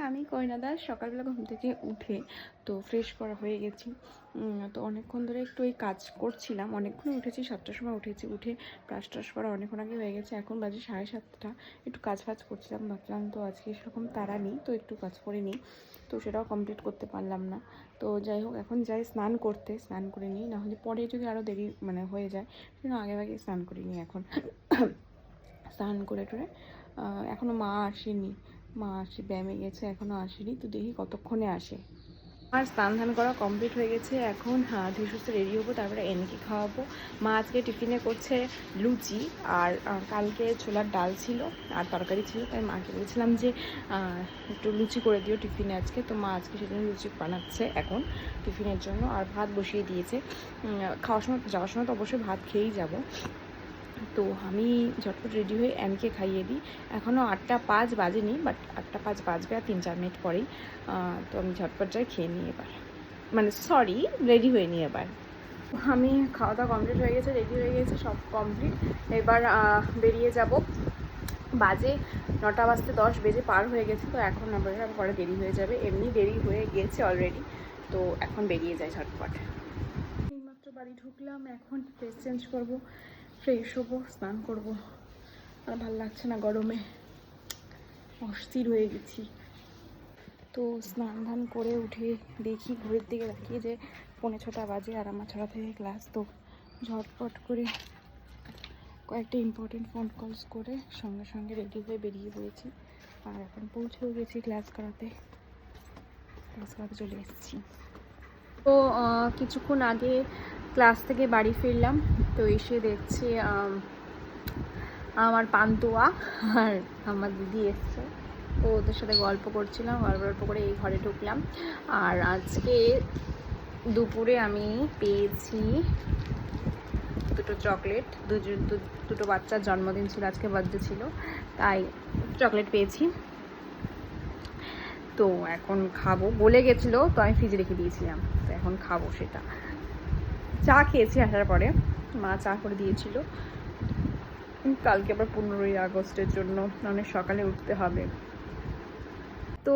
আমি কইনা দাস সকালবেলা ঘুম থেকে উঠে তো ফ্রেশ করা হয়ে গেছি। তো অনেকক্ষণ ধরে একটু এই কাজ করছিলাম, অনেকক্ষণ উঠেছি, 7টার সময় উঠেছি, উঠে ব্রাশ টাশ করা অনেকক্ষণ আগে হয়ে গেছে। এখন বাজে 7:30। একটু কাজ ফাজ করছিলাম, ভাবলাম তো আজকে সেরকম তাড়া নেই, তো একটু কাজ করে নিই, তো সেটাও কমপ্লিট করতে পারলাম না। তো যাই হোক, এখন যাই স্নান করতে, স্নান করে নিই, নাহলে পরে যদি আরও দেরি হয়ে যায়, সেজন্য আগে স্নান করে নিই এখন। স্নান করে টরে এখনও মা আসেনি, মা ব্যায়ামে গেছে, এখনও আসেনি, তো দেখি কতক্ষণে আসে। আর স্নান ধান করা কমপ্লিট হয়ে গেছে, এখন ধীরে সুস্থে রেডি হবো, তারপরে এনকে খাওয়াবো। মা আজকে টিফিনে করছে লুচি, আর কালকে ছোলার ডাল ছিল আর তরকারি ছিল, তাই মাকে বলেছিলাম যে একটু লুচি করে দিও টিফিনে আজকে। তো মা আজকে সেজন্য লুচি বানাচ্ছে এখন টিফিনের জন্য, আর ভাত বসিয়ে দিয়েছে। যাওয়ার সময় তো অবশ্যই ভাত খেয়েই যাব। তো আমি ঝটপট রেডি হয়ে এমকে খাইয়ে দিই। এখনও 8:05 বাজেনি, বাট 8:05 বাজবে আর 3-4 মিনিট পরেই। তো আমি ঝটপট যাই খেয়ে নিই এবার, রেডি হয়ে নিই এবার। আমি খাওয়া দাওয়া কমপ্লিট হয়ে গেছে, রেডি হয়ে গেছে, সব কমপ্লিট। এবার বেরিয়ে যাব। বাজে 9টা বাজতে 10 বেজে পার হয়ে গেছে, তো এখন আবার পরে দেরি হয়ে যাবে, এমনি দেরি হয়ে গেছে অলরেডি। তো এখন বেরিয়ে যাই ঝটপট। এইমাত্র বাড়ি ঢুকলাম, এখন ড্রেস চেঞ্জ করবো, ফ্রেশ হবো, স্নান করবো। আর ভালো লাগছে না, গরমে অস্থির হয়ে গেছি। তো স্নান ধান করে উঠে দেখি, ঘড়ির দিকে তাকিয়ে যে 5:45 বাজে, আর আমার 6টা থেকে ক্লাস। তো ঝটপট করে কয়েকটা ইম্পর্টেন্ট ফোন কলস করে সঙ্গে সঙ্গে রেডি হয়ে বেরিয়ে পড়েছি, আর এখন পৌঁছেও গেছি ক্লাস করাতে চলে এসেছি। তো কিছুক্ষণ আগে ক্লাস থেকে বাড়ি ফিরলাম, তো এসে দেখছি আমার পান্তুয়া আর আমার দিদি এসছে, তো ওদের সাথে গল্প করছিলাম, গল্প করে এই ঘরে ঢুকলাম। আর আজকে দুপুরে আমি পেয়েছি দুটো চকলেট, দুটো বাচ্চার জন্মদিন ছিল, আজকে বার্থডে ছিল, তাই চকলেট পেয়েছি। তো এখন খাবো, বলে গেছিলো, তো আমি ফ্রিজে রেখে দিয়েছিলাম, তো এখন খাবো সেটা। চা খেয়েছি আসার পরে, মা চা করে দিয়েছিল। কালকে আবার 15ই আগস্টের জন্য অনেক সকালে উঠতে হবে। তো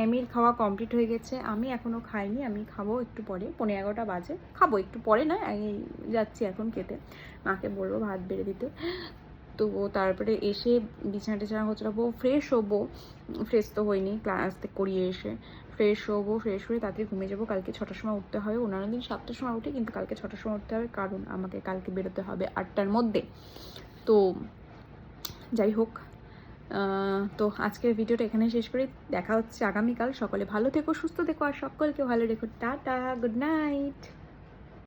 এমির খাওয়া কমপ্লিট হয়ে গেছে, আমি এখনও খাইনি, আমি খাবো একটু পরে, 11:15 বাজে, খাবো একটু পরে, না যাচ্ছি এখন খেতে, মাকে বলবো ভাত বেড়ে দিতে। তো তারপরে এসে বিছানা টিছানা গোছাবো, ফ্রেশ হবো, ফ্রেশ তো হয়নি, ক্লাস করিয়ে এসে ফ্রেশ হবো, ফ্রেশ হয়ে তাড়াতাড়ি ঘুমিয়ে যাবো। কালকে 6টার সময় উঠতে হবে, অন্যান্য দিন 7টার সময় উঠি, কিন্তু কালকে 6টার সময় উঠতে হবে, কারণ আমাকে কালকে বেরোতে হবে 8টার মধ্যে। তো যাই হোক, তো আজকের ভিডিওটা এখানে শেষ করি, দেখা হচ্ছে আগামীকাল। সকলে ভালো থেকো, সুস্থ থেকো, আর সকলকে ভালো রেখো। Tata, good night.